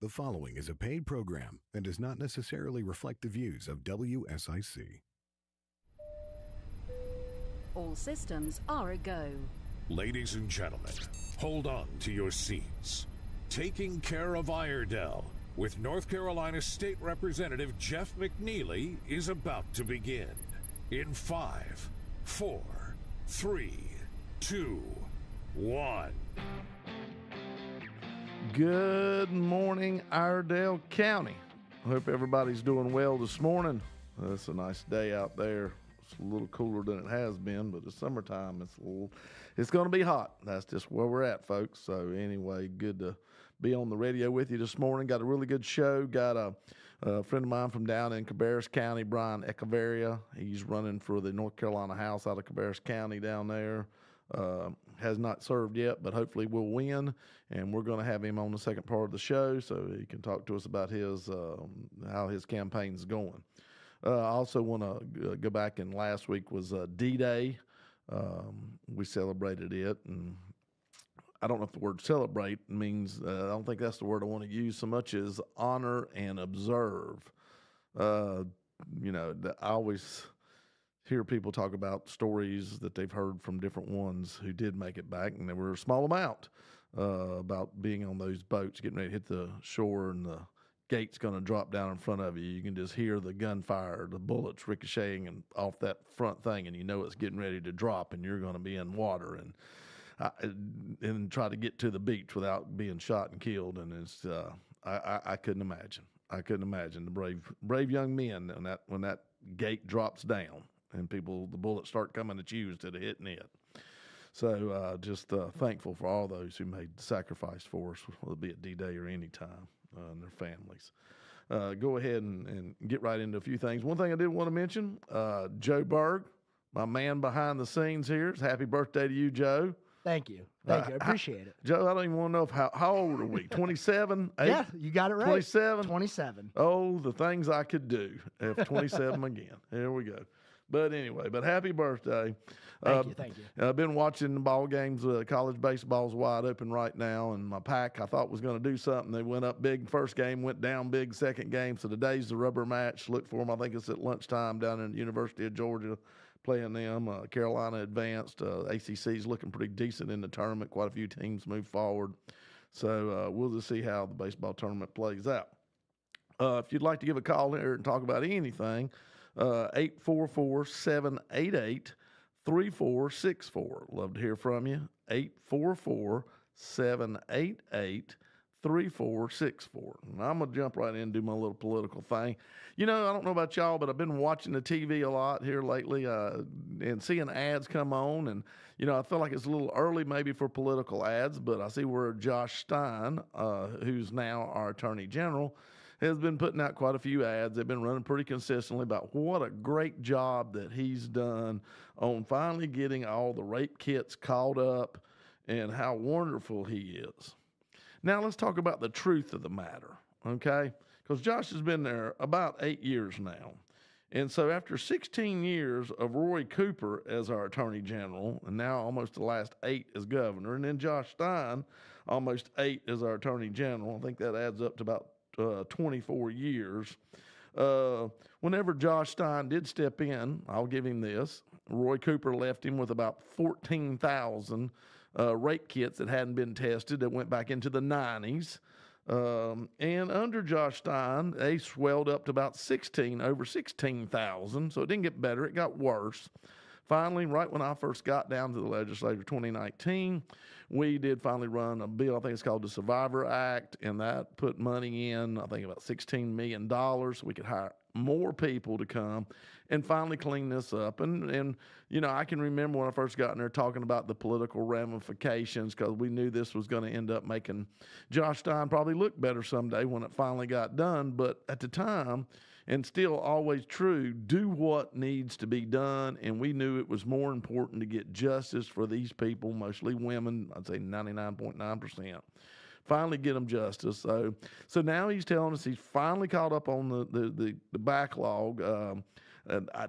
The following is a paid program and does not necessarily reflect the views of WSIC. All systems are a go. Ladies and gentlemen, hold on to your seats. Taking Care of Iredell with North Carolina State Representative Jeff McNeely is about to begin. In 5, 4, 3, 2, 1. Good morning, Iredell County. I hope everybody's doing well this morning. It's a nice day out there. It's a little cooler than it has been, but it's summertime. It's going to be hot. That's just where we're at, folks. So anyway, good to be on the radio with you this morning. Got a really good show. Got a friend of mine from down in Cabarrus County, Brian Echevarria. He's running for the North Carolina House out of Cabarrus County down there. Has not served yet, but hopefully will win, and we're going to have him on the second part of the show so he can talk to us about his how his campaign's going. I also want to go back, and last week was D-Day. We celebrated it, and I don't know if the word celebrate means, I don't think that's the word I want to use so much as honor and observe. I always hear people talk about stories that they've heard from different ones who did make it back, and they were a small amount, about being on those boats, getting ready to hit the shore, and the gate's going to drop down in front of you. You can just hear the gunfire, the bullets ricocheting and off that front thing, and you know it's getting ready to drop, and you're going to be in water and try to get to the beach without being shot and killed. And it's I couldn't imagine. I couldn't imagine the brave young men when that gate drops down and the bullets start coming at you instead of hitting it. So just thankful for all those who made the sacrifice for us, whether it be at D-Day or any time, and their families. Go ahead and get right into a few things. One thing I did want to mention, Joe Berg, my man behind the scenes here. Happy birthday to you, Joe. Thank you. I appreciate it. Joe, I don't even want to know how old are we? 27? Yeah, you got it right. 27? 27. Oh, the things I could do if 27 again. Here we go. But anyway, happy birthday. Thank you. I've been watching the ball games. College baseball's wide open right now, and my Pack I thought was going to do something. They went up big first game, went down big second game. So today's the rubber match. Look for them. I think it's at lunchtime down in the University of Georgia playing them. Carolina advanced. ACC's looking pretty decent in the tournament. Quite a few teams move forward. So we'll just see how the baseball tournament plays out. If you'd like to give a call here and talk about anything, 844-788-3464. Love to hear from you. 844-788-3464. And I'm going to jump right in and do my little political thing. I don't know about y'all, but I've been watching the TV a lot here lately and seeing ads come on. And, I feel like it's a little early maybe for political ads, but I see where Josh Stein, who's now our Attorney General, has been putting out quite a few ads. They've been running pretty consistently about what a great job that he's done on finally getting all the rape kits caught up and how wonderful he is. Now let's talk about the truth of the matter, okay? Because Josh has been there about 8 years now. And so after 16 years of Roy Cooper as our Attorney General, and now almost the last 8 as Governor, and then Josh Stein, almost 8 as our Attorney General, I think that adds up to about 24 years. Whenever Josh Stein did step in, I'll give him this. Roy Cooper left him with about 14,000 rape kits that hadn't been tested that went back into the 90s. And under Josh Stein, they swelled up to about over 16,000. So it didn't get better. It got worse. Finally, right when I first got down to the legislature, 2019, we did finally run a bill. I think it's called the Survivor Act, and that put money in, I think about $16 million, so we could hire more people to come and finally clean this up. And I can remember when I first got in there talking about the political ramifications, because we knew this was going to end up making Josh Stein probably look better someday when it finally got done. But at the time, and still always true, do what needs to be done. And we knew it was more important to get justice for these people, mostly women, I'd say 99.9%. Finally get them justice. So now he's telling us he's finally caught up on the backlog.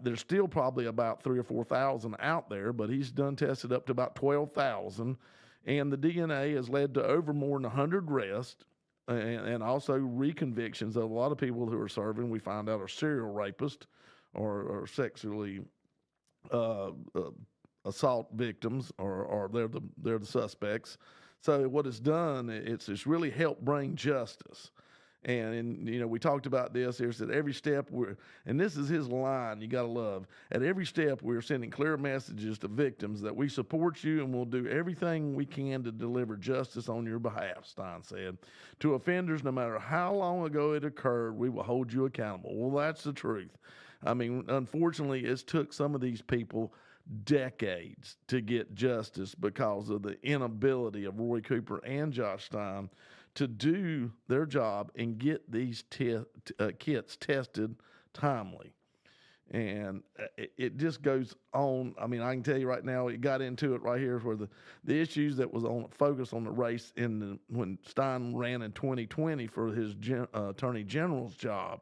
There's still probably about 3,000 or 4,000 out there, but he's done tested up to about 12,000. And the DNA has led to over more than 100 arrests. and also reconvictions of a lot of people who are serving, we find out, are serial rapists or sexually assault victims, or they're the suspects. So what it's done, it's really helped bring justice. And we talked about this. There's at every step and this is his line you got to love. At every step, we're sending clear messages to victims that we support you and will do everything we can to deliver justice on your behalf, Stein said. To offenders, no matter how long ago it occurred, we will hold you accountable. Well, that's the truth. I mean, unfortunately, it's took some of these people decades to get justice because of the inability of Roy Cooper and Josh Stein to do their job and get these kits tested timely. And it just goes on. I mean, I can tell you right now, it got into it right here where the issues that was focused on the race when Stein ran in 2020 for his attorney general's job.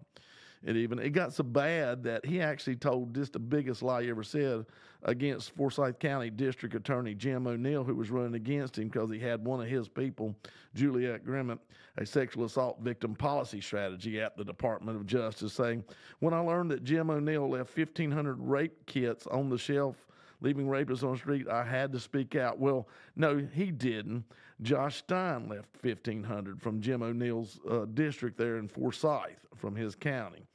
It got so bad that he actually told just the biggest lie he ever said against Forsyth County District Attorney Jim O'Neill, who was running against him because he had one of his people, Juliet Grimmett, a sexual assault victim policy strategy at the Department of Justice, saying, "When I learned that Jim O'Neill left 1,500 rape kits on the shelf, leaving rapists on the street, I had to speak out." Well, no, he didn't. Josh Stein left 1,500 from Jim O'Neill's district there in Forsyth, from his county.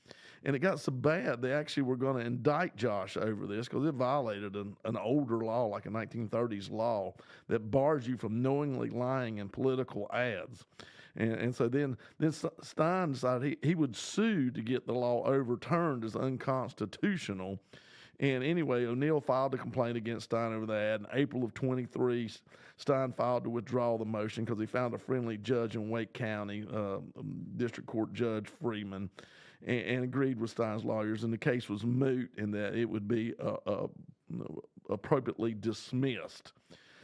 And it got so bad, they actually were going to indict Josh over this because it violated an older law, like a 1930s law, that bars you from knowingly lying in political ads. And so then Stein decided he would sue to get the law overturned as unconstitutional. And anyway, O'Neill filed a complaint against Stein over the ad. In April of 23, Stein filed to withdraw the motion because he found a friendly judge in Wake County, District Court Judge Freeman, and agreed with Stein's lawyers. And the case was moot in that it would be appropriately dismissed.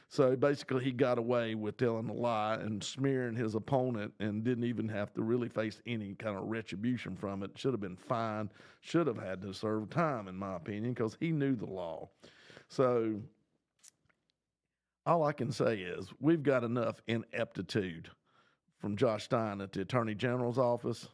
So basically, he got away with telling a lie and smearing his opponent and didn't even have to really face any kind of retribution from it. Should have been fined, should have had to serve time, in my opinion, because he knew the law. So all I can say is we've got enough ineptitude from Josh Stein at the Attorney General's office.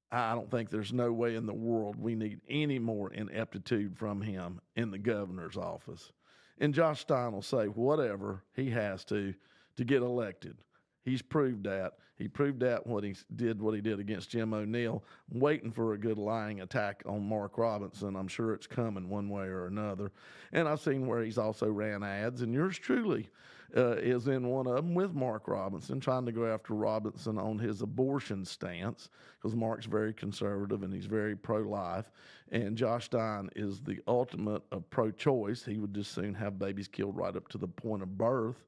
I don't think there's no way in the world we need any more ineptitude from him in the governor's office. And Josh Stein will say whatever he has to get elected. He's proved that. He proved that what he did against Jim O'Neill. I'm waiting for a good lying attack on Mark Robinson. I'm sure it's coming one way or another. And I've seen where he's also ran ads, and yours truly is in one of them with Mark Robinson, trying to go after Robinson on his abortion stance, because Mark's very conservative and he's very pro-life. And Josh Stein is the ultimate of pro-choice. He would just soon have babies killed right up to the point of birth.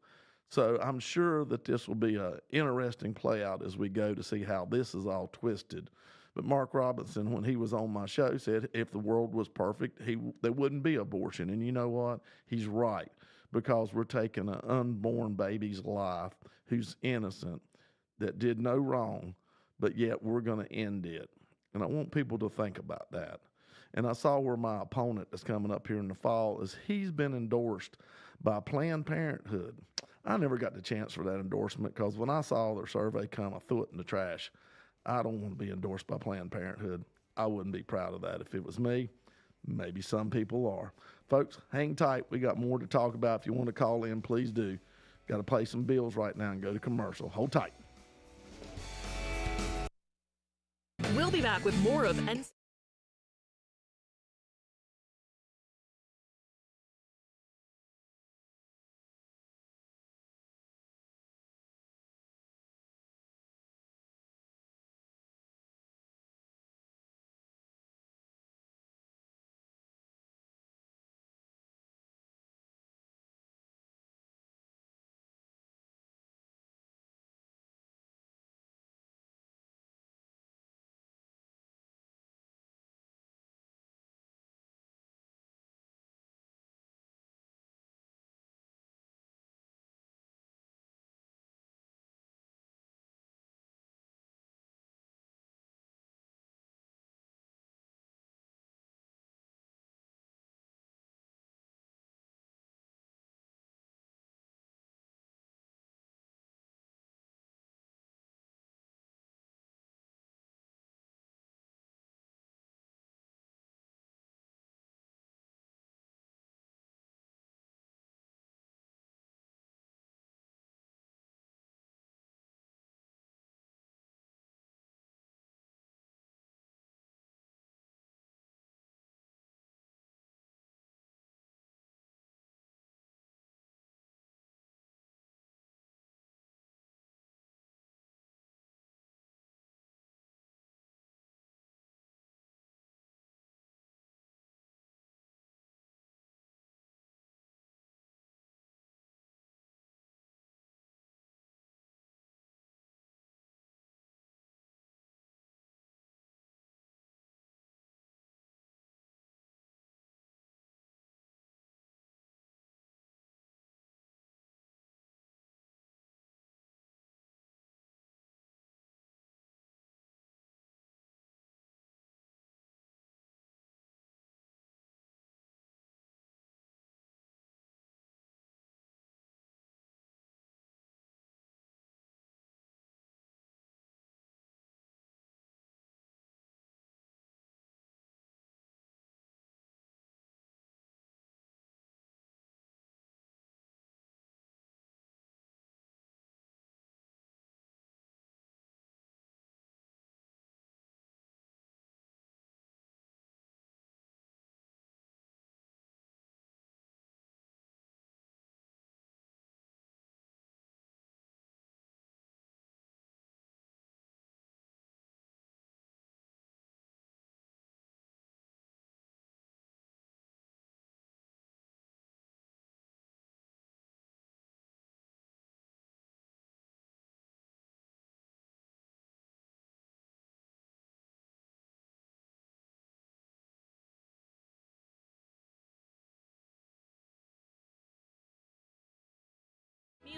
So I'm sure that this will be an interesting play out as we go to see how this is all twisted. But Mark Robinson, when he was on my show, said if the world was perfect, there wouldn't be abortion. And you know what? He's right, because we're taking an unborn baby's life who's innocent, that did no wrong, but yet we're going to end it. And I want people to think about that. And I saw where my opponent that's coming up here in the fall is he's been endorsed by Planned Parenthood. I never got the chance for that endorsement because when I saw their survey come, I threw it in the trash. I don't want to be endorsed by Planned Parenthood. I wouldn't be proud of that if it was me. Maybe some people are. Folks, hang tight. We got more to talk about. If you want to call in, please do. Got to pay some bills right now and go to commercial. Hold tight. We'll be back with more of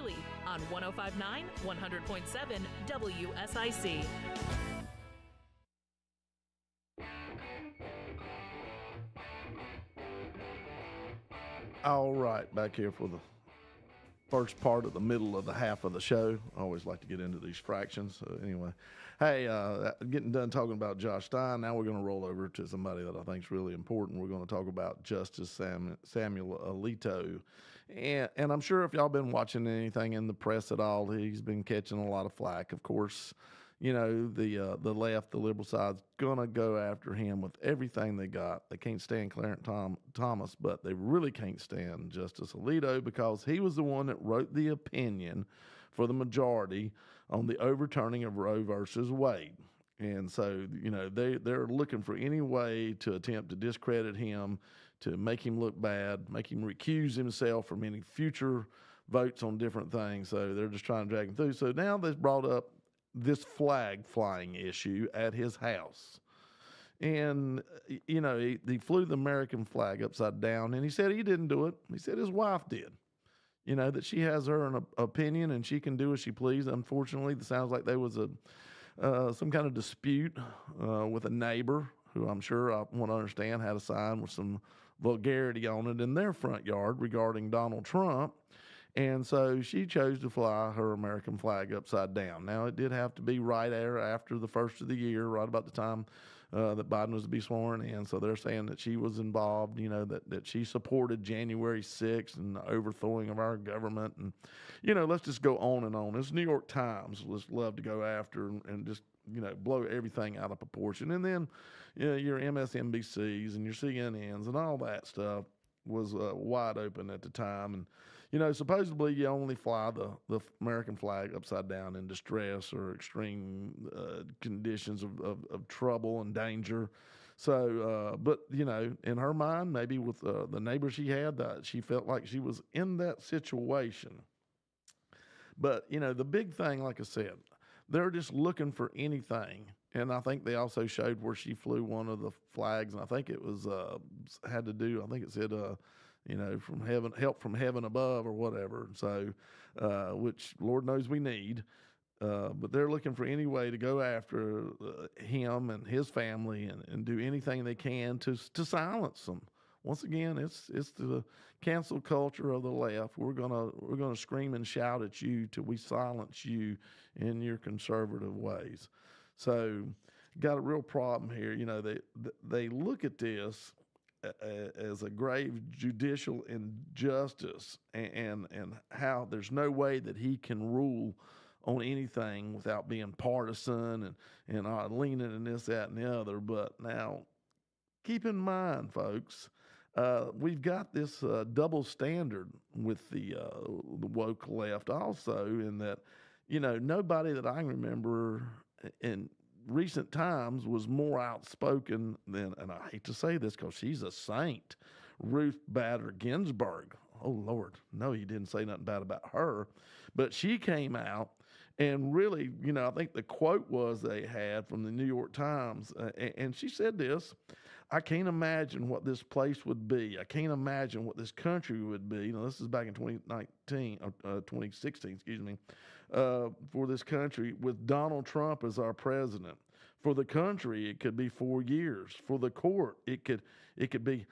McNeely on 105.9, 100.7 WSIC. All right, back here for the first part of the middle of the half of the show. I always like to get into these fractions. So anyway, hey, getting done talking about Josh Stein. Now we're going to roll over to somebody that I think is really important. We're going to talk about Justice Samuel Alito. And I'm sure if y'all been watching anything in the press at all, he's been catching a lot of flack. Of course, you know, the left, the liberal side's going to go after him with everything they got. They can't stand Clarence Thomas, but they really can't stand Justice Alito because he was the one that wrote the opinion for the majority on the overturning of Roe versus Wade. And so, you know, they're looking for any way to attempt to discredit him, to make him look bad, make him recuse himself from any future votes on different things. So they're just trying to drag him through. So now they've brought up this flag flying issue at his house. And, you know, he flew the American flag upside down, and he said he didn't do it. He said his wife did. You know, that she has her an opinion and she can do as she please. Unfortunately, it sounds like there was some kind of dispute with a neighbor who I'm sure I want to understand had a sign with some vulgarity on it in their front yard regarding Donald Trump. And so she chose to fly her American flag upside down. Now, it did have to be right there after the first of the year, right about the time that Biden was to be sworn in. So they're saying that she was involved, you know, that she supported January 6th and the overthrowing of our government. And, you know, let's just go on and on. It's New York Times. Let's love to go after and just, you know, blow everything out of proportion. And then, you know, your MSNBCs and your CNNs and all that stuff was wide open at the time. And, you know, supposedly you only fly the American flag upside down in distress or extreme conditions of trouble and danger. So, but, you know, in her mind, maybe with the neighbor she had, she felt like she was in that situation. But, you know, the big thing, like I said, they're just looking for anything. And I think they also showed where she flew one of the flags, and I think it was had to do, I think it said, you know, from heaven, help from heaven above or whatever. So, which Lord knows we need. But they're looking for any way to go after him and his family and do anything they can to silence them. Once again, it's the cancel culture of the left. We're gonna scream and shout at you till we silence you in your conservative ways. So, got a real problem here. You know, they look at this as a grave judicial injustice and how there's no way that he can rule on anything without being partisan and leaning in this, that, and the other. But now, keep in mind, folks, we've got this double standard with the woke left also, in that, you know, nobody that I can remember in recent times was more outspoken than, and I hate to say this because she's a saint, Ruth Bader Ginsburg. Oh, Lord, no, he didn't say nothing bad about her. But she came out and really, you know, I think the quote was they had from the New York Times, and she said this: I can't imagine what this place would be. I can't imagine what this country would be. You know, this is back in 2016, excuse me, for this country with Donald Trump as our president. For the country, it could be 4 years. For the court, it could be,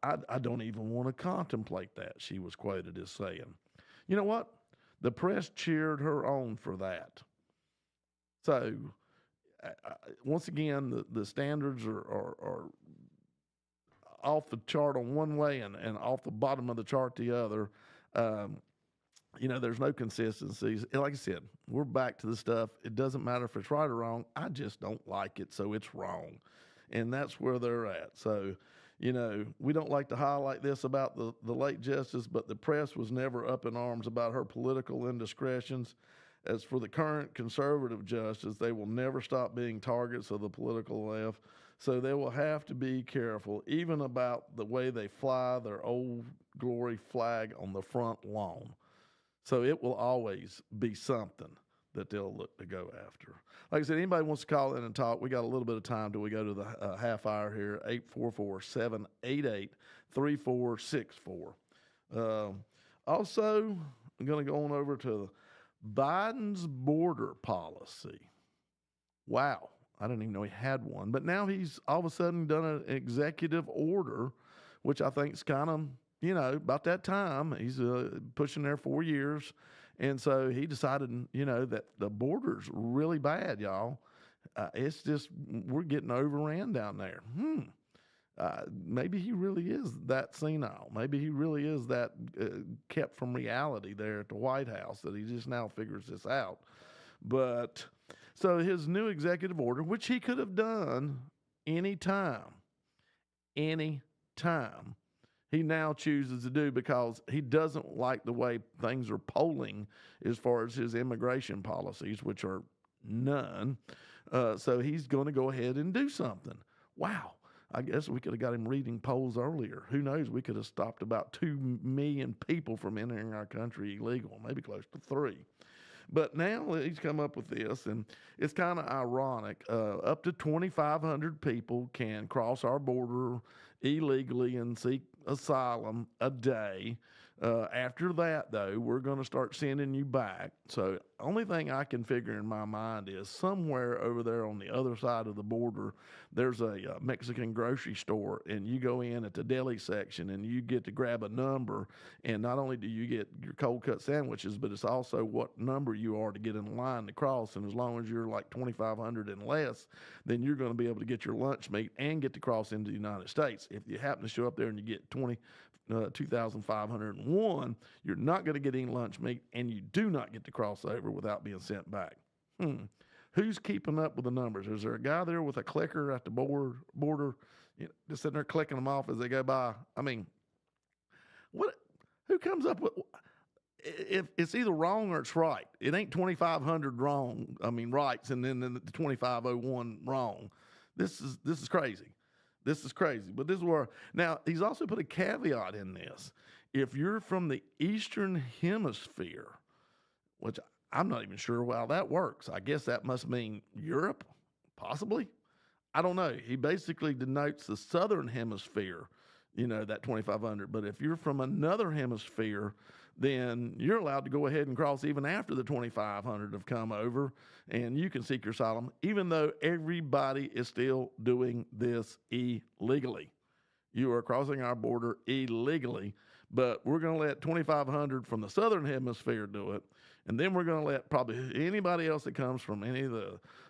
I don't even want to contemplate that, she was quoted as saying. You know what? The press cheered her on for that. So, once again, the standards are off the chart on one way and off the bottom of the chart the other. You know, there's no consistencies. Like I said, we're back to the stuff. It doesn't matter if it's right or wrong. I just don't like it, so it's wrong. And that's where they're at. So, you know, we don't like to highlight this about the late justice, but the press was never up in arms about her political indiscretions. As for the current conservative justice, they will never stop being targets of the political left. So they will have to be careful, even about the way they fly their old glory flag on the front lawn. So it will always be something that they'll look to go after. Like I said, anybody wants to call in and talk, we got a little bit of time till we go to the half hour here, 844-788-3464. Also, I'm going to go on over to Biden's border policy. Wow. I didn't even know he had one. But now he's all of a sudden done an executive order, which I think is kind of, about that time. He's pushing there 4 years. And so he decided, that the border's really bad, y'all. It's just, we're getting overran down there. Maybe he really is that senile. Maybe he really is that kept from reality there at the White House, that he just now figures this out. But so his new executive order, which he could have done any time, he now chooses to do because he doesn't like the way things are polling as far as his immigration policies, which are none. So he's going to go ahead and do something. Wow. I guess we could have got him reading polls earlier. Who knows? We could have stopped about 2 million people from entering our country illegal, maybe close to 3. But now he's come up with this, and it's kind of ironic. Up to 2,500 people can cross our border illegally and seek asylum a day. After that, though, we're going to start sending you back. So only thing I can figure in my mind is somewhere over there on the other side of the border, there's a Mexican grocery store, and you go in at the deli section and you get to grab a number, and not only do you get your cold cut sandwiches, but it's also what number you are to get in line to cross. And as long as you're like 2,500 and less, then you're going to be able to get your lunch meat and get to cross into the United States. If you happen to show up there and you get 2,501, you're not going to get any lunch meat, and you do not get to cross over without being sent back. Who's keeping up with the numbers? Is there a guy there with a clicker at the border, just sitting there clicking them off as they go by? I mean, who comes up with? If it's either wrong or it's right. It ain't 2,500 wrong. I mean, rights, and then the 2,501 wrong. This is crazy. This is crazy. But this is where, now, he's also put a caveat in this. If you're from the Eastern Hemisphere, which I'm not even sure how that works. I guess that must mean Europe, possibly. I don't know. He basically denotes the Southern Hemisphere, that 2,500. But if you're from another hemisphere, then you're allowed to go ahead and cross even after the 2,500 have come over, and you can seek your asylum, even though everybody is still doing this illegally. You are crossing our border illegally, but we're going to let 2,500 from the Southern Hemisphere do it, and then we're going to let probably anybody else that comes from any of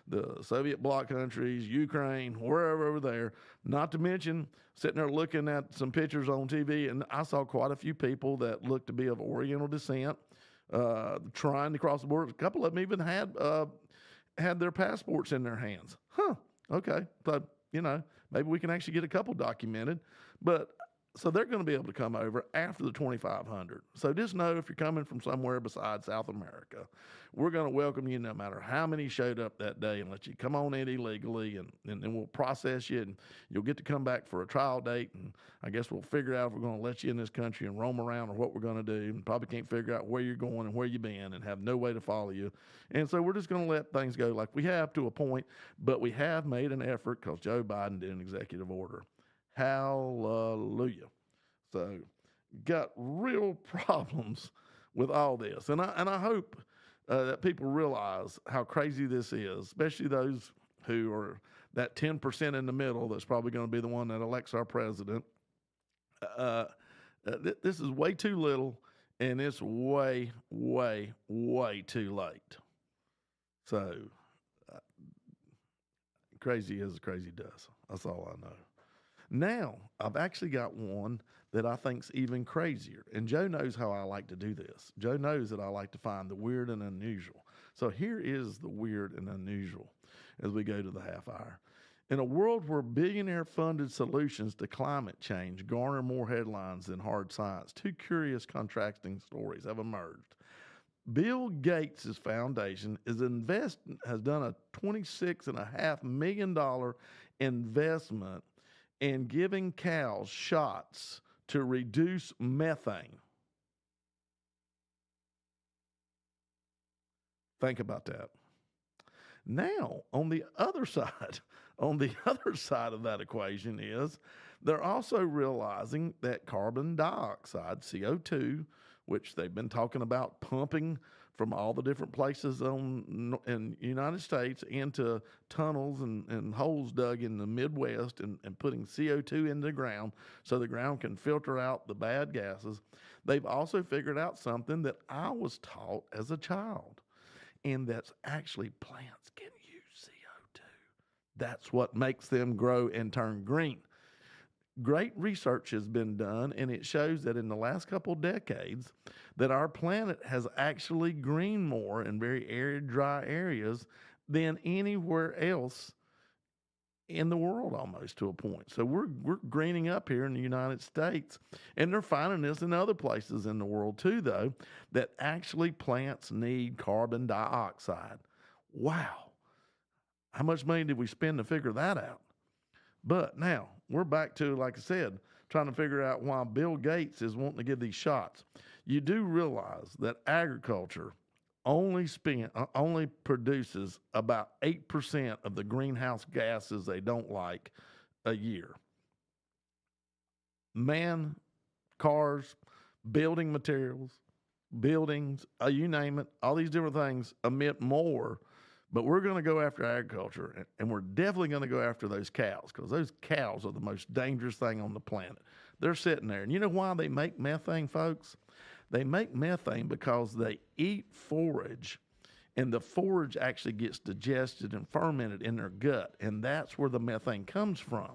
the Soviet bloc countries, Ukraine, wherever over there, not to mention sitting there looking at some pictures on TV, and I saw quite a few people that looked to be of Oriental descent trying to cross the border. A couple of them even had their passports in their hands. Okay. So, maybe we can actually get a couple documented. But so they're going to be able to come over after the 2,500. So just know if you're coming from somewhere besides South America, we're going to welcome you no matter how many showed up that day and let you come on in illegally, and then we'll process you, and you'll get to come back for a trial date. And I guess we'll figure out if we're going to let you in this country and roam around or what we're going to do, and probably can't figure out where you're going and where you've been and have no way to follow you. And so we're just going to let things go like we have to a point, but we have made an effort because Joe Biden did an executive order. Hallelujah. So got real problems with all this. And I hope that people realize how crazy this is, especially those who are that 10% in the middle that's probably going to be the one that elects our president. This is way too little, and it's way, way, way too late. So crazy as crazy does. That's all I know. Now, I've actually got one that I think's even crazier. And Joe knows how I like to do this. Joe knows that I like to find the weird and unusual. So here is the weird and unusual as we go to the half hour. In a world where billionaire-funded solutions to climate change garner more headlines than hard science, two curious contrasting stories have emerged. Bill Gates' foundation has done a $26.5 million investment in giving cows shots to reduce methane. Think about that. Now, on the other side of that equation is they're also realizing that carbon dioxide, CO2, which they've been talking about pumping from all the different places in the United States into tunnels and holes dug in the Midwest and putting CO2 into the ground so the ground can filter out the bad gases. They've also figured out something that I was taught as a child, and that's actually plants can use CO2. That's what makes them grow and turn green. Great research has been done, and it shows that in the last couple decades that our planet has actually greened more in very arid, dry areas than anywhere else in the world, almost to a point. So we're greening up here in the United States, and they're finding this in other places in the world too, though, that actually plants need carbon dioxide. Wow. How much money did we spend to figure that out? But now we're back to, like I said, trying to figure out why Bill Gates is wanting to give these shots. You do realize that agriculture only produces about 8% of the greenhouse gases they don't like a year. Man, cars, building materials, buildings, you name it, all these different things emit more. But we're going to go after agriculture, and we're definitely going to go after those cows, because those cows are the most dangerous thing on the planet. They're sitting there. And you know why they make methane, folks? They make methane because they eat forage, and the forage actually gets digested and fermented in their gut, and that's where the methane comes from.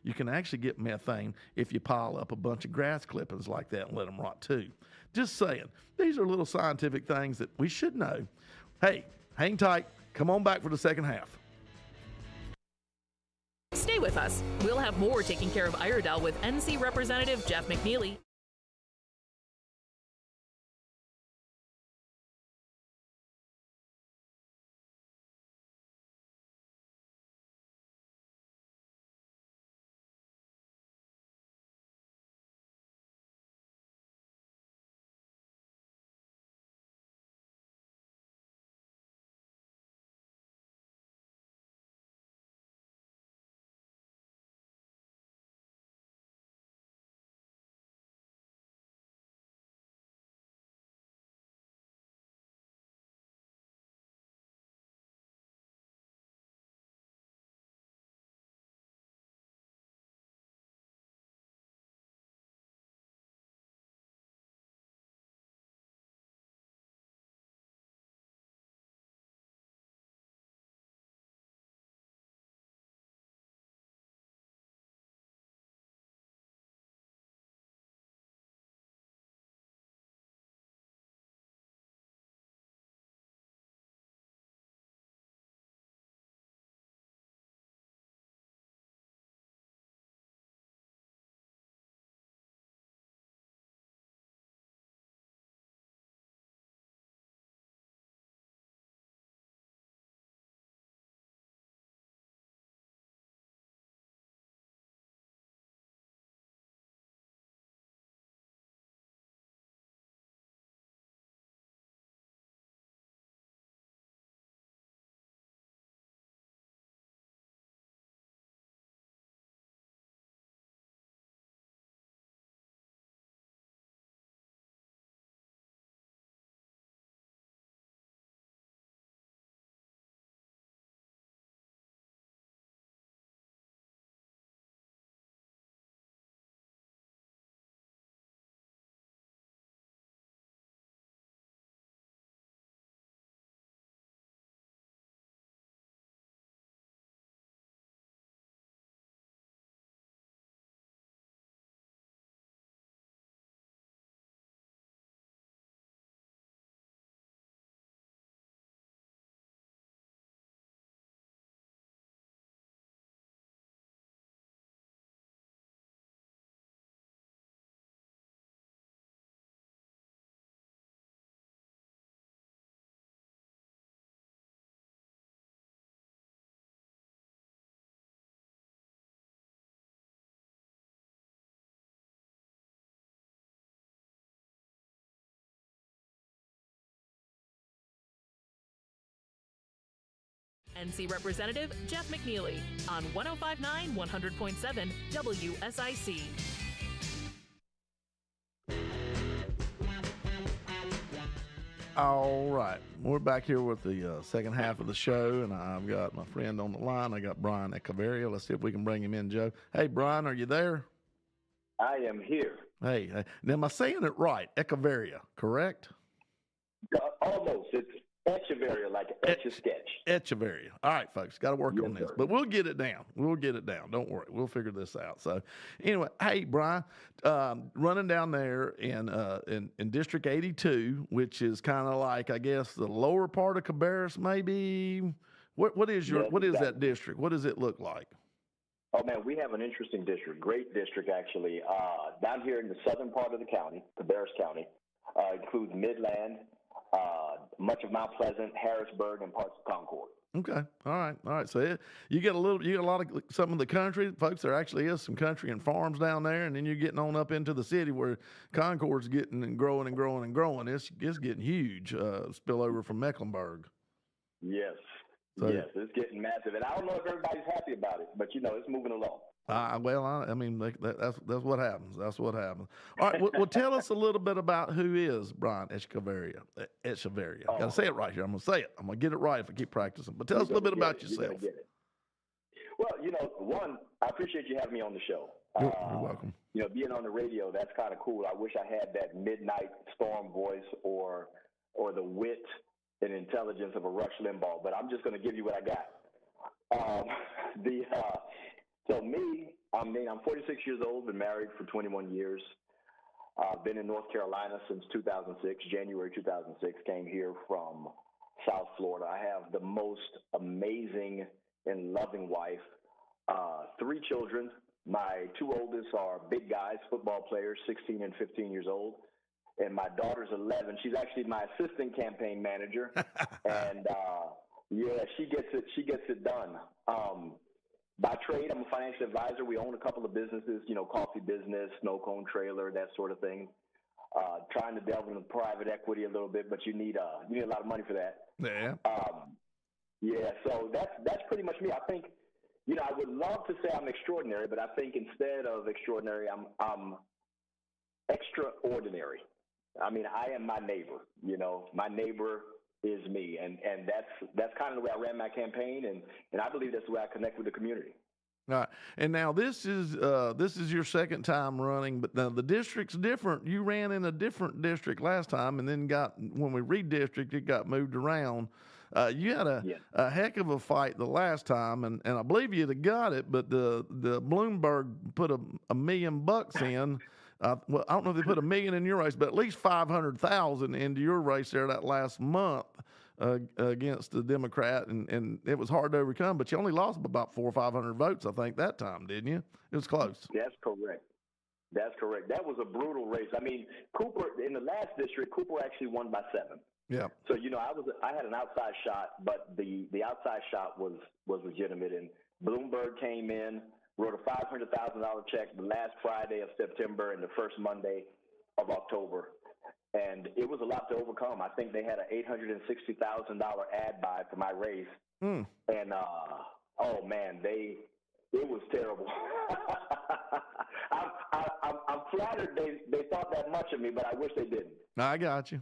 You can actually get methane if you pile up a bunch of grass clippings like that and let them rot too. Just saying, these are little scientific things that we should know. Hey, hang tight. Come on back for the second half. Stay with us. We'll have more Taking Care of Iredell with NC Representative Jeff McNeely. NC Representative Jeff McNeely on 105.9 100.7 WSIC. All right. We're back here with the second half of the show, and I've got my friend on the line. I got Brian Echevarria. Let's see if we can bring him in, Joe. Hey, Brian, are you there? I am here. Hey. Now, am I saying it right? Echevarria, correct? Almost. It's Echevarria, like Etch-a-Sketch. Echevarria. All right, folks, got to work on this. Sir. But we'll get it down. Don't worry. We'll figure this out. So, anyway, hey, Brian, running down there in District 82, which is kind of like, I guess, the lower part of Cabarrus, maybe. What is that district? What does it look like? Oh, man, we have an interesting district. Great district, actually. Down here in the southern part of the county, Cabarrus County, includes Midland, much of Mount Pleasant, Harrisburg, and parts of Concord. Okay. All right. So you get a lot of some of the country, folks. There actually is some country and farms down there, and then you're getting on up into the city where Concord's getting and growing and growing and growing. It's getting huge. Spillover from Mecklenburg. Yes. Yes, it's getting massive, and I don't know if everybody's happy about it, but it's moving along. That's what happens. That's what happens. All right. Well, tell us a little bit about who is Brian Echevarria. Got to say it right here. I'm going to say it. I'm going to get it right if I keep practicing. But tell us a little bit about yourself. Well, one, I appreciate you having me on the show. You're welcome. Being on the radio, that's kind of cool. I wish I had that midnight storm voice or the wit and intelligence of a Rush Limbaugh, but I'm just going to give you what I got. So me, I'm 46 years old, been married for 21 years. Been in North Carolina since 2006, January 2006, came here from South Florida. I have the most amazing and loving wife, 3 children. My 2 oldest are big guys, football players, 16 and 15 years old. And my daughter's 11. She's actually my assistant campaign manager. And she gets it done. By trade, I'm a financial advisor. We own a couple of businesses, coffee business, snow cone trailer, that sort of thing. Trying to delve into private equity a little bit, but you need a lot of money for that. Yeah. So that's pretty much me. I think, I would love to say I'm extraordinary, but I think instead of extraordinary, I'm extraordinary. I mean, I am my neighbor. My neighbor is me, and that's kind of the way I ran my campaign, and I believe that's the way I connect with the community. All right, and now this is your second time running, but now the district's different. You ran in a different district last time, and then when we redistricted, it got moved around. You had a heck of a fight the last time, and I believe you'd have got it, but the Bloomberg put a $1 million in. Well, I don't know if they put $1 million in your race, but at least 500,000 into your race there that last month against the Democrat, and it was hard to overcome. But you only lost about 400 or 500 votes, I think, that time, didn't you? It was close. That's correct. That was a brutal race. I mean, Cooper in the last district, Cooper actually won by 7. Yeah. So I had an outside shot, but the outside shot was legitimate, and Bloomberg came in, wrote a $500,000 check the last Friday of September and the first Monday of October. And it was a lot to overcome. I think they had an $860,000 ad buy for my race. And, oh, man, it was terrible. I'm flattered they thought that much of me, but I wish they didn't. I got you.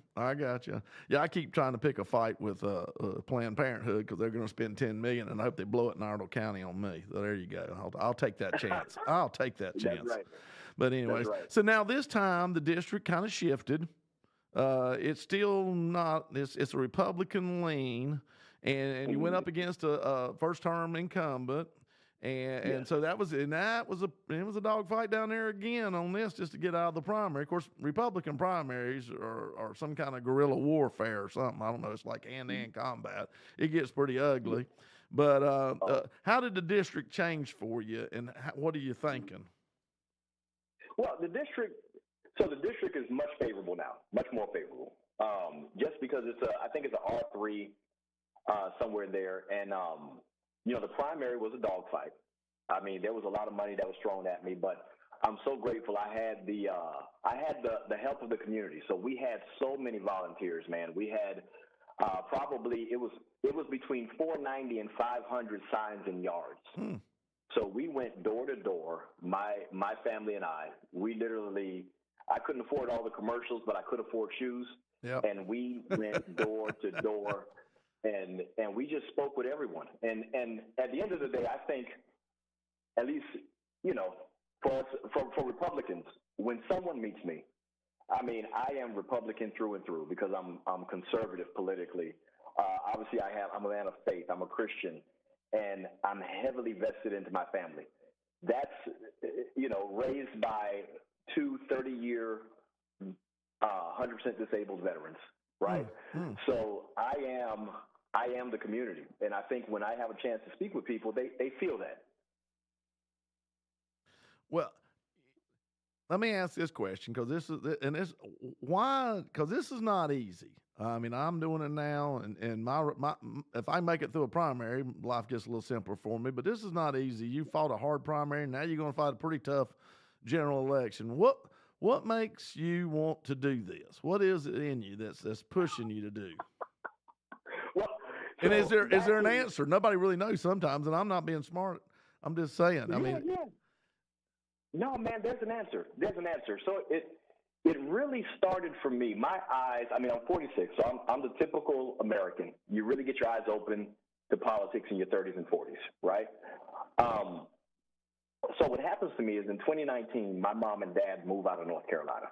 Yeah, I keep trying to pick a fight with Planned Parenthood because they're going to spend $10 million, and I hope they blow it in Iredell County on me. So there you go. I'll take that chance. That's right. But anyways, right. So now this time the district kind of shifted. It's still not. It's a Republican lean, and you went up against a first-term incumbent. And so it was a dogfight down there again on this just to get out of the primary. Of course, Republican primaries are some kind of guerrilla warfare or something. I don't know. It's like hand-to-hand combat. It gets pretty ugly. But how did the district change for you, and what are you thinking? Well, the district is much favorable now, much more favorable. Just because I think it's an R3 somewhere there, and the primary was a dogfight. I mean, there was a lot of money that was thrown at me, but I'm so grateful. I had the help of the community. So we had so many volunteers, man. We had probably it was between 490 and 500 signs in yards. So we went door to door. My family and I. We literally. I couldn't afford all the commercials, but I could afford shoes. Yep. And we went door to door, and we just spoke with everyone. And at the end of the day, I think, at least, for us, for Republicans, when someone meets me, I mean, I am Republican through and through because I'm conservative politically. Obviously, I'm a man of faith. I'm a Christian, and I'm heavily vested into my family. That's, raised by two 30-year, 100% disabled veterans, right? So I am the community, and I think when I have a chance to speak with people, they feel that. Well, let me ask this question, because this is not easy. I mean, I'm doing it now, and my if I make it through a primary, life gets a little simpler for me. But this is not easy. You fought a hard primary, now you're going to fight a pretty tough general election. What makes you want to do this? What is it in you that's pushing you to do? Well, and is there an answer? Nobody really knows sometimes, and I'm not being smart. I'm just saying. Yeah. No, man, there's an answer. So it really started for me. My eyes, I'm 46, so I'm the typical American. You really get your eyes open to politics in your 30s and 40s, right? So what happens to me is in 2019, my mom and dad moved out of North Carolina.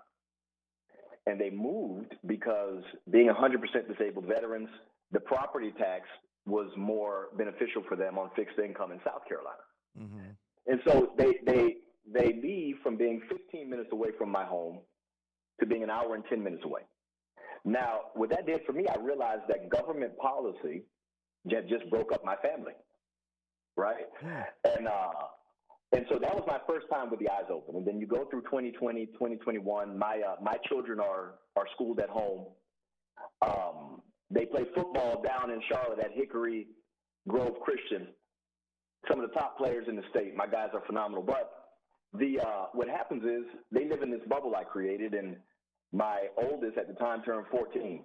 And they moved because being 100% disabled veterans, the property tax was more beneficial for them on fixed income in South Carolina. Mm-hmm. And so they leave from being 15 minutes away from my home to being an hour and 10 minutes away. Now, what that did for me, I realized that government policy just broke up my family, right? And so that was my first time with the eyes open. And then you go through 2020, 2021. My children are schooled at home. They play football down in Charlotte at Hickory Grove Christian. Some of the top players in the state. My guys are phenomenal. But what happens is they live in this bubble I created, and my oldest at the time turned 14.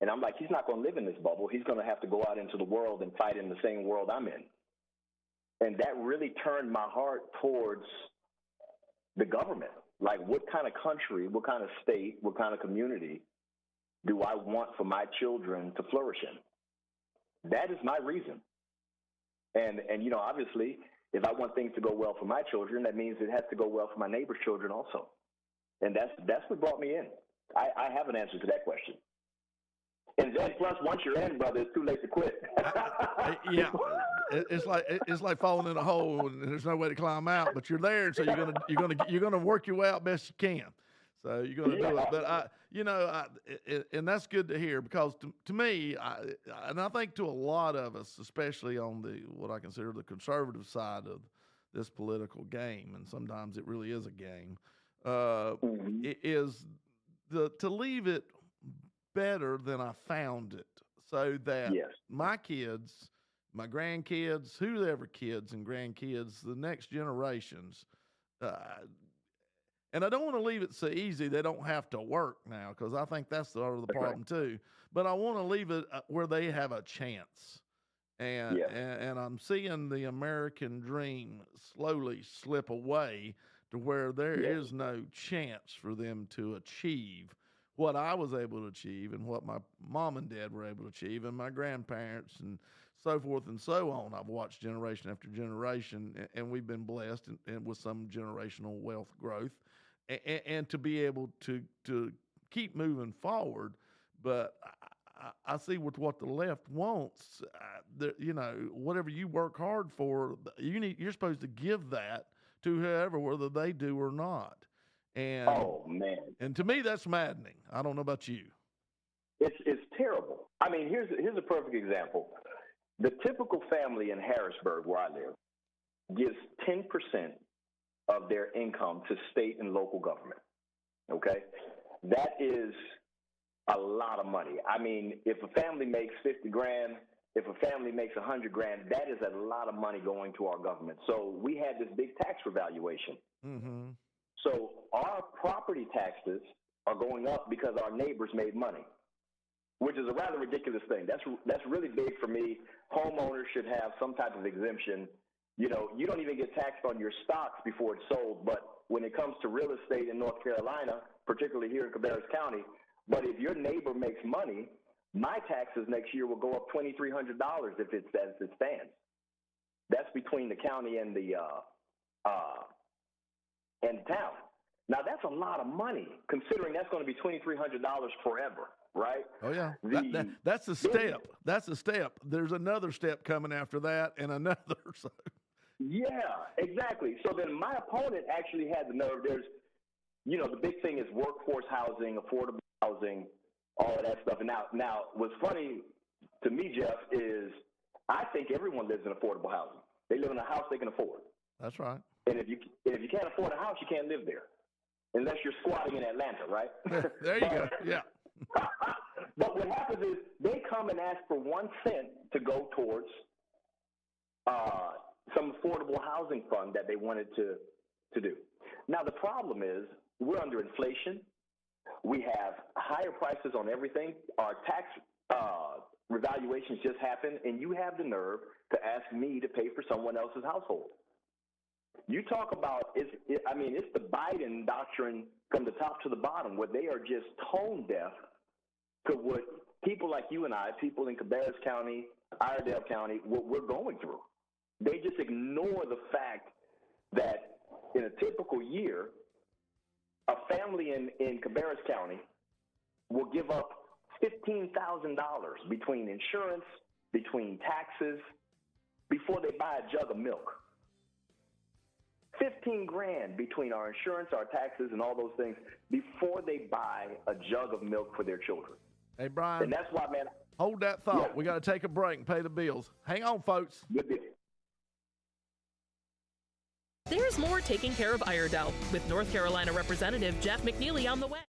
And I'm like, he's not going to live in this bubble. He's going to have to go out into the world and fight in the same world I'm in. And that really turned my heart towards the government. Like, what kind of country, what kind of state, what kind of community do I want for my children to flourish in? That is my reason. And obviously, if I want things to go well for my children, that means it has to go well for my neighbor's children also. And that's what brought me in. I have an answer to that question. And then plus, once you're in, brother, it's too late to quit. Yeah, it's like falling in a hole and there's no way to climb out. But you're there, so you're gonna work your way out best you can. So you're gonna do it. But and that's good to hear, because to me, and I think to a lot of us, especially on what I consider the conservative side of this political game, and sometimes it really is a game, is to leave it better than I found it, so that my kids, my grandkids, whoever kids and grandkids, the next generations, and I don't want to leave it so easy they don't have to work now, because I think that's the problem too. But I want to leave it where they have a chance. And I'm seeing the American dream slowly slip away to where there is no chance for them to achieve what I was able to achieve and what my mom and dad were able to achieve, and my grandparents and so forth and so on. I've watched generation after generation, and we've been blessed and with some generational wealth growth, and to be able to keep moving forward. But I see with what the left wants, whatever you work hard for, you're supposed to give that to whoever, whether they do or not. And, oh, man. And to me, that's maddening. I don't know about you. It's terrible. I mean, here's a perfect example. The typical family in Harrisburg, where I live, gives 10% of their income to state and local government. Okay? That is a lot of money. I mean, if a family makes $50,000, if a family makes $100,000, that is a lot of money going to our government. So we had this big tax revaluation. Mm-hmm. So our property taxes are going up because our neighbors made money, which is a rather ridiculous thing. That's really big for me. Homeowners should have some type of exemption. You don't even get taxed on your stocks before it's sold, but when it comes to real estate in North Carolina, particularly here in Cabarrus County, But if your neighbor makes money, my taxes next year will go up $2,300 if it's as it stands. That's between the county and the town. Now that's a lot of money, considering that's going to be $2,300 forever, right? Oh yeah, that's a step. That's a step. There's another step coming after that, and another. So. Yeah, exactly. So then my opponent actually had the nerve. There's, the big thing is workforce housing, affordable housing, all of that stuff. And now, what's funny to me, Jeff, is I think everyone lives in affordable housing. They live in a house they can afford. That's right. And if you can't afford a house, you can't live there, unless you're squatting in Atlanta, right? There you go. Yeah. But what happens is they come and ask for 1 cent to go towards some affordable housing fund that they wanted to do. Now the problem is we're under inflation. We have higher prices on everything. Our tax revaluations just happened, and you have the nerve to ask me to pay for someone else's household. You talk about it's the Biden doctrine from the top to the bottom, where they are just tone deaf to what people like you and I, people in Cabarrus County, Iredell County, what we're going through. They just ignore the fact that in a typical year, a family in Cabarrus County will give up $15,000 between insurance, between taxes, before they buy a jug of milk. 15 grand between our insurance, our taxes, and all those things before they buy a jug of milk for their children. Hey, Brian. And that's why, man. Hold that thought. Yeah. We got to take a break and pay the bills. Hang on, folks. Good deal. There's more Taking Care of Iredell with North Carolina Representative Jeff McNeely on the way.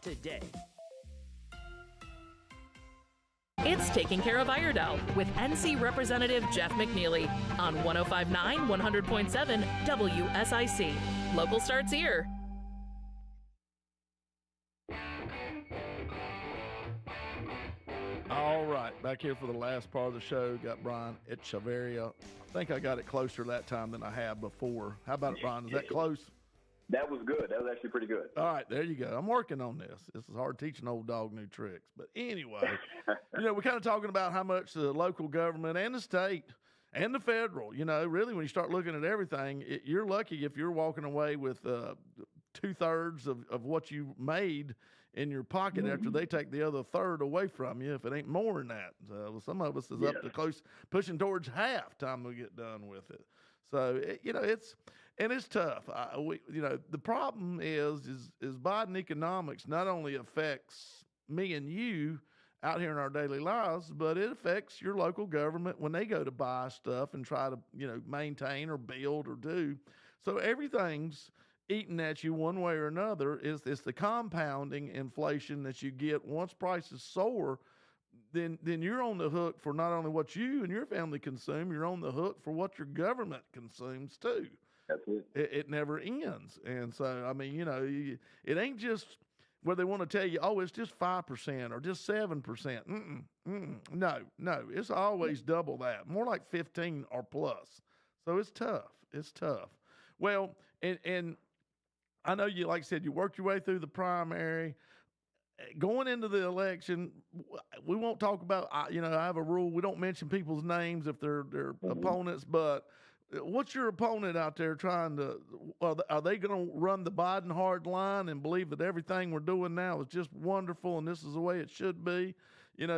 Today. It's Taking Care of Iredell with NC Representative Jeff McNeely on 105.9, 100.7 WSIC. Local starts here. All right, back here for the last part of the show. Got Brian Echevarria. I think I got it closer that time than I have before. How about it, Brian? Is that close? That was good. That was actually pretty good. All right, there you go. I'm working on this. This is hard teaching old dog new tricks. But anyway, we're kind of talking about how much the local government and the state and the federal, really when you start looking at everything, you're lucky if you're walking away with 2/3 of what you made in your pocket after they take the other third away from you, if it ain't more than that. So some of us is up to close, pushing towards half time we get done with it. So, it's tough. The problem is Biden economics not only affects me and you out here in our daily lives, but it affects your local government when they go to buy stuff and try to, maintain or build or do. So everything's eating at you one way or another. It's the compounding inflation that you get once prices soar. Then you're on the hook for not only what you and your family consume, you're on the hook for what your government consumes too. That's it. It never ends. And so, it ain't just where they want to tell you, oh, it's just 5% or just 7%. No, it's always double that, more like 15 or plus. So it's tough. It's tough. Well, and I know you, like I said, you worked your way through the primary. Going into the election, we won't talk about, I have a rule. We don't mention people's names if they're opponents, but what's your opponent out there trying to, are they going to run the Biden hard line and believe that everything we're doing now is just wonderful and this is the way it should be?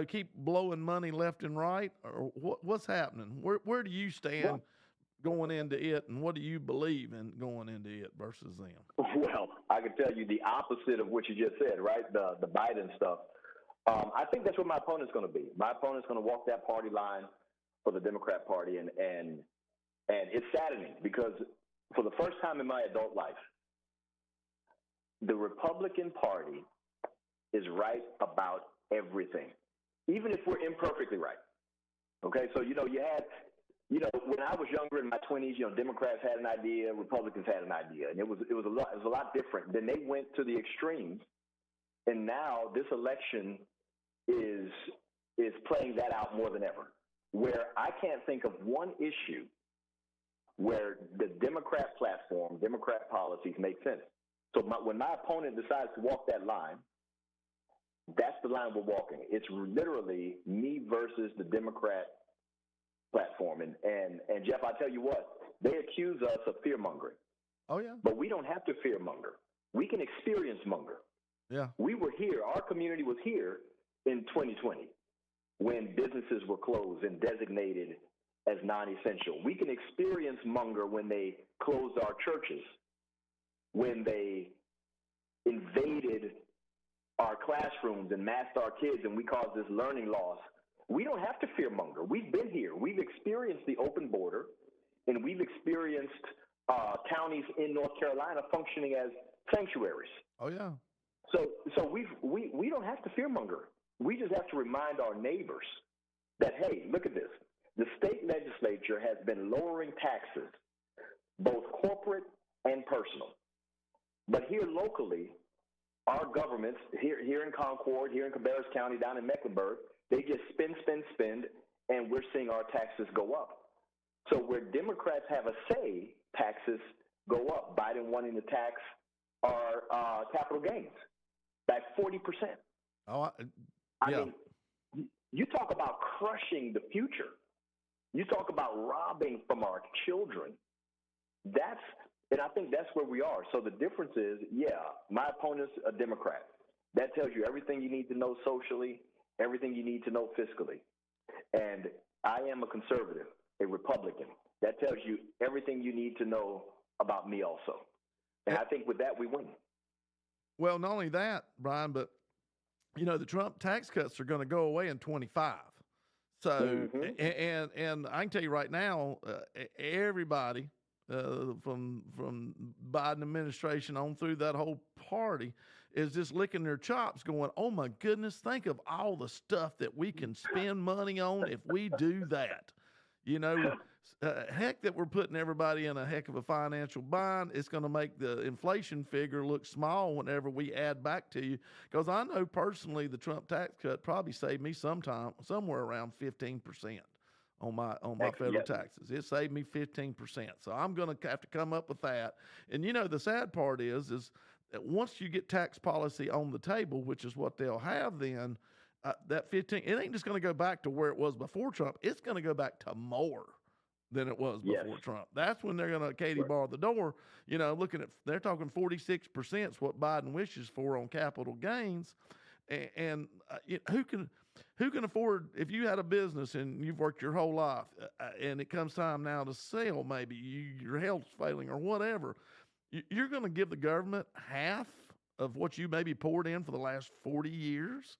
Keep blowing money left and right? Or what's happening? Where do you stand going into it, and what do you believe in going into it versus them? Well, I can tell you the opposite of what you just said, right? The Biden stuff. I think that's what my opponent's going to be. My opponent's going to walk that party line for the Democrat Party, and it's saddening because for the first time in my adult life, the Republican Party is right about everything, even if we're imperfectly right. Okay, so you had. When I was younger in my 20s, Democrats had an idea, Republicans had an idea, and it was a lot different. Then they went to the extremes, and now this election is playing that out more than ever. Where I can't think of one issue where the Democrat platform, Democrat policies make sense. So when my opponent decides to walk that line, that's the line we're walking. It's literally me versus the Democrat platform. And Jeff, I tell you what, they accuse us of fear mongering. Oh yeah. But we don't have to fear monger. We can experience monger. Yeah. We were here. Our community was here in 2020 when businesses were closed and designated as non-essential. We can experience monger when they closed our churches, when they invaded our classrooms and masked our kids and we caused this learning loss. We don't have to fear monger. We've been here. We've experienced the open border, and we've experienced counties in North Carolina functioning as sanctuaries. Oh yeah. So we don't have to fear monger. We just have to remind our neighbors that, hey, look at this. The state legislature has been lowering taxes, both corporate and personal. But here locally, our governments here in Concord, here in Cabarrus County, down in Mecklenburg, they just spend, and we're seeing our taxes go up. So where Democrats have a say, taxes go up. Biden wanting to tax our capital gains back 40%. Oh, yeah. I mean, you talk about crushing the future. You talk about robbing from our children. And I think that's where we are. So the difference is, my opponent's a Democrat. That tells you everything you need to know socially, everything you need to know fiscally. And I am a conservative, a Republican. That tells you everything you need to know about me also. And I think with that, we win. Well, not only that, Brian, but, the Trump tax cuts are going to go away in 25. So, and I can tell you right now, everybody from Biden administration on through that whole party is just licking their chops going, oh my goodness, think of all the stuff that we can spend money on if we do that. Heck that we're putting everybody in a heck of a financial bind. It's going to make the inflation figure look small whenever we add back to you. Because I know personally the Trump tax cut probably saved me somewhere around 15% on my federal taxes. It saved me 15%. So I'm going to have to come up with that. And the sad part is that once you get tax policy on the table, which is what they'll have then, that 15, it ain't just going to go back to where it was before Trump. It's going to go back to more than it was before Trump. That's when they're going to Katie bar the door. They're talking 46% is what Biden wishes for on capital gains, and who can afford, if you had a business and you've worked your whole life and it comes time now to sell, maybe your health's failing or whatever, you're going to give the government half of what you maybe poured in for the last 40 years.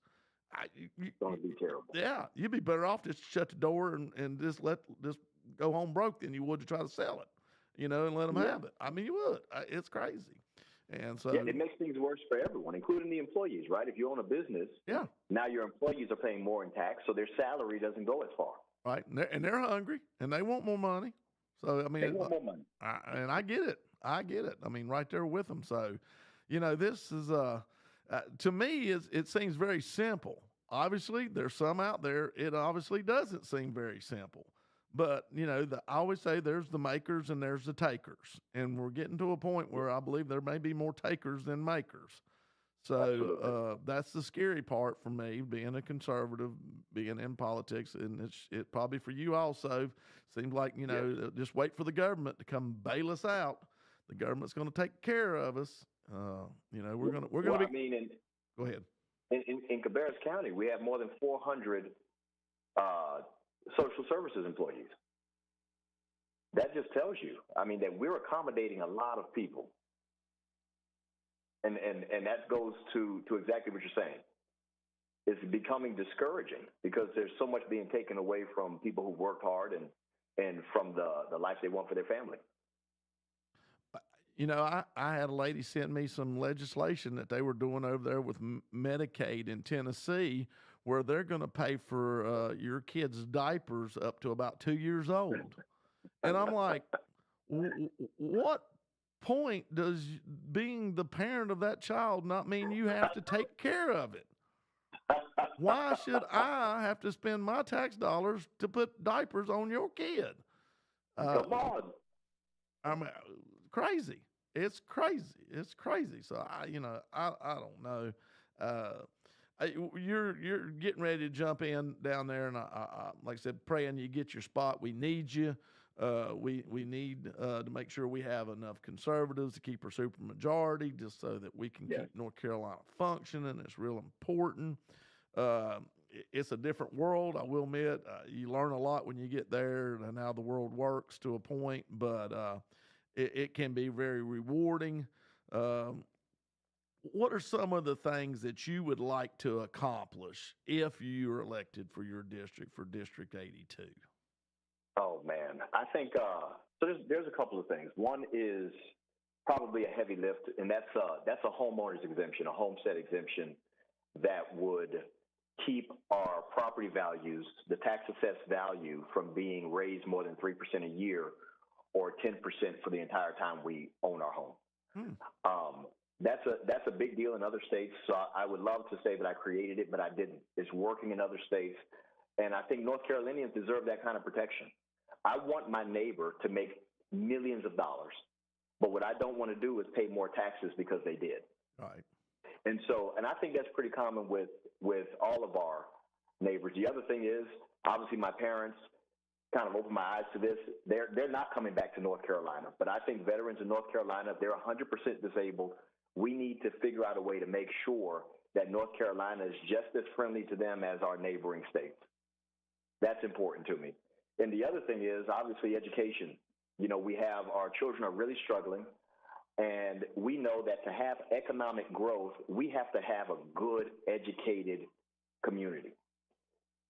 It's going to be terrible. Yeah, you'd be better off just shut the door and just go home broke than you would to try to sell it, and let them have it. I mean, you would. It's crazy. And so it makes things worse for everyone, including the employees, right? If you own a business, now your employees are paying more in tax, so their salary doesn't go as far. Right, and they're hungry, and they want more money. So, I mean, they want more money. And I get it. I mean, right there with them. So, this is, to me, it seems very simple. Obviously, there's some out there, it obviously doesn't seem very simple. But, I always say there's the makers and there's the takers. And we're getting to a point where I believe there may be more takers than makers. So that's the scary part for me, being a conservative, being in politics. And it probably for you also seems like, just wait for the government to come bail us out. The government's going to take care of us. We're going to be. Go ahead. In Cabarrus County, we have more than 400 social services employees. That just tells you, that we're accommodating a lot of people. And that goes to exactly what you're saying. It's becoming discouraging because there's so much being taken away from people who worked hard and from the life they want for their family. I had a lady send me some legislation that they were doing over there with Medicaid in Tennessee, where they're going to pay for your kids' diapers up to about 2 years old. And I'm like, what point does being the parent of that child not mean you have to take care of it? Why should I have to spend my tax dollars to put diapers on your kid? Come on. Crazy. It's crazy. So I don't know. You're getting ready to jump in down there, and I like I said, praying you get your spot. We need you. We need to make sure we have enough conservatives to keep our supermajority, just so that we can keep North Carolina functioning. It's real important. It's a different world, I will admit. You learn a lot when you get there and how the world works to a point, but it can be very rewarding. What are some of the things that you would like to accomplish if you are elected for your district, for District 82? Oh, man. I think so there's a couple of things. One is probably a heavy lift, and that's a homeowner's exemption, a homestead exemption that would keep our property values, the tax assessed value, from being raised more than 3% a year or 10% for the entire time we own our home. That's a big deal in other states. So I would love to say that I created it, but I didn't. It's working in other states. And I think North Carolinians deserve that kind of protection. I want my neighbor to make millions of dollars, but what I don't want to do is pay more taxes because they did. Right. And I think that's pretty common with all of our neighbors. The other thing is, obviously, my parents kind of opened my eyes to this. They're not coming back to North Carolina, but I think veterans in North Carolina, if they're 100% disabled, we need to figure out a way to make sure that North Carolina is just as friendly to them as our neighboring states. That's important to me. And the other thing is, obviously, education. We have our children are really struggling, and we know that to have economic growth, we have to have a good, educated community.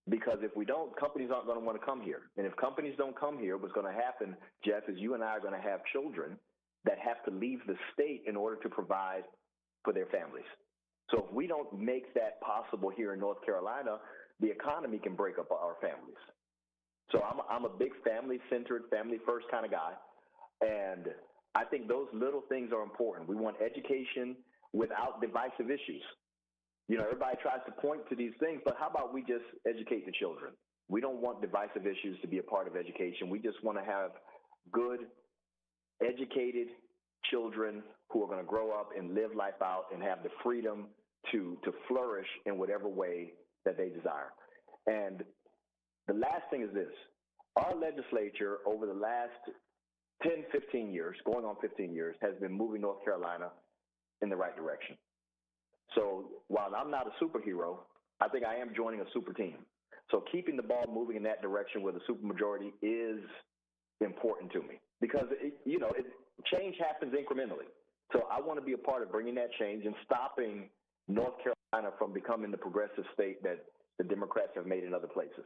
Because if we don't, companies aren't going to want to come here. And if companies don't come here, what's going to happen, Jeff, is you and I are going to have children that have to leave the state in order to provide for their families. So if we don't make that possible here in North Carolina, the economy can break up our families. So I'm a big family-centered, family-first kind of guy, and I think those little things are important. We want education without divisive issues. Everybody tries to point to these things, but how about we just educate the children? We don't want divisive issues to be a part of education. We just want to have good, educated children who are going to grow up and live life out and have the freedom to flourish in whatever way that they desire. And the last thing is this. Our legislature over the last 10, 15 years, going on 15 years, has been moving North Carolina in the right direction. So while I'm not a superhero, I think I am joining a super team. So keeping the ball moving in that direction with a supermajority is important to me because, change happens incrementally. So I want to be a part of bringing that change and stopping North Carolina from becoming the progressive state that the Democrats have made in other places.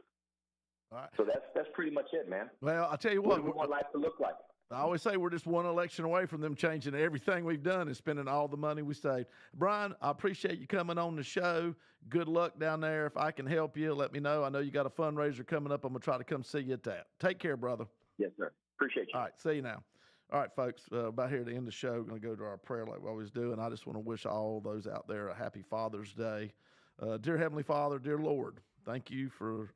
All right. So that's pretty much it, man. Well, I'll tell you what do we want life to look like? I always say we're just one election away from them changing everything we've done and spending all the money we saved. Brian, I appreciate you coming on the show. Good luck down there. If I can help you, let me know. I know you got a fundraiser coming up. I'm going to try to come see you at that. Take care, brother. Yes, sir. Appreciate you. All right, see you now. All right, folks, about here to end the show, we're going to go to our prayer like we always do, and I just want to wish all those out there a happy Father's Day. Dear Heavenly Father, dear Lord, thank you for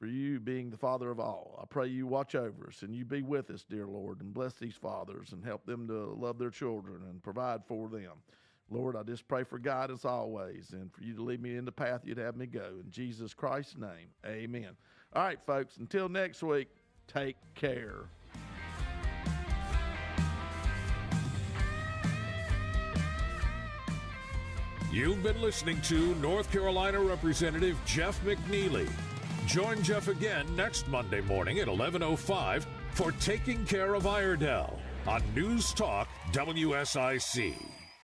you being the Father of all. I pray you watch over us and you be with us, dear Lord, and bless these fathers and help them to love their children and provide for them. Lord, I just pray for guidance always and for you to lead me in the path you'd have me go. In Jesus Christ's name, amen. All right, folks, until next week, take care. You've been listening to North Carolina Representative Jeff McNeely. Join Jeff again next Monday morning at 11:05 for Taking Care of Iredell on News Talk WSIC.